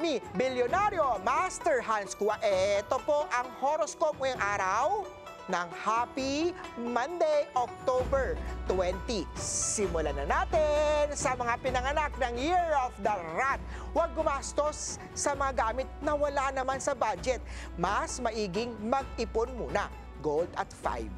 me, Bilyonaryo Master Hans Kua. Ito po ang horoscope ngayong araw ng Happy Monday, October 20. Simulan na natin sa mga pinanganak ng Year of the Rat. Huwag gumastos sa mga gamit na wala naman sa budget. Mas maiging mag-ipon muna. Gold at 5.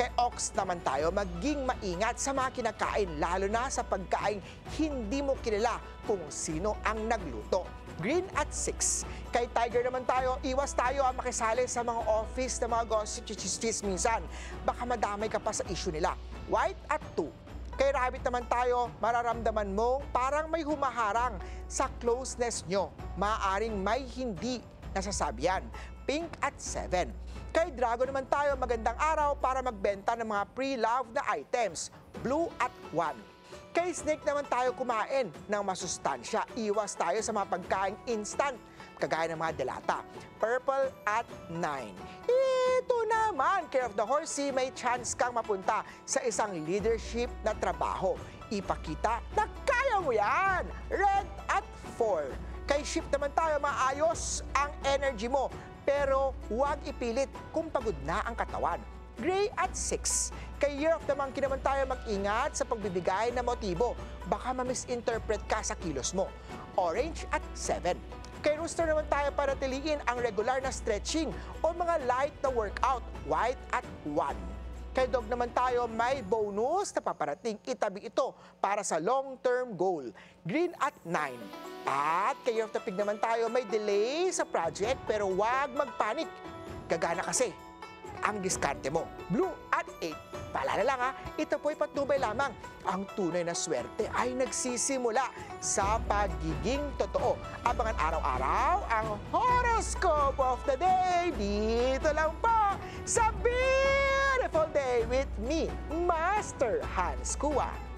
Kay Ox naman tayo, maging maingat sa mga kinakain, lalo na sa pagkain hindi mo kilala kung sino ang nagluto. Green at 6. Kay Tiger naman tayo, iwas tayo ang makisali sa mga office na mga gossip chismis minsan. Baka madamay ka pa sa issue nila. White at 2. Kay Rabbit naman tayo, mararamdaman mong parang may humaharang sa closeness nyo. Maaaring may hindi nasasabihan. Pink at 7. Kay Dragon naman tayo, magandang araw para magbenta ng mga pre-love na items. Blue at 1. Kay Snake naman tayo, kumain ng masustansya. Iwas tayo sa mga pagkain instant, kagaya ng mga delata. Purple at 9. Ito naman, Care of the Horsey, may chance kang mapunta sa isang leadership na trabaho. Ipakita na kaya mo yan. Red at 4. Kay Ship naman tayo, maayos ang energy mo, pero huwag ipilit kung pagod na ang katawan. Gray at 6. Kay Year of the Monkey naman tayo, mag-ingat sa pagbibigay ng motibo. Baka ma-misinterpret ka sa kilos mo. Orange at 7. Kay Rooster naman tayo, paratiliin ang regular na stretching o mga light na workout. White at 1. Kay Dog naman tayo, may bonus na paparating. Itabi ito para sa long-term goal. Green at 9. At kay Year of the Pig naman tayo, may delay sa project pero huwag magpanik. Gagana kasi ang diskarte mo. Blue at 8. Paalala lang ha, ito po'y patnubay lamang. Ang tunay na swerte ay nagsisimula sa pagiging totoo. Abangan araw-araw ang horoscope of the day. Dito lang po sa Beautiful Day with me, Master Hans Kua.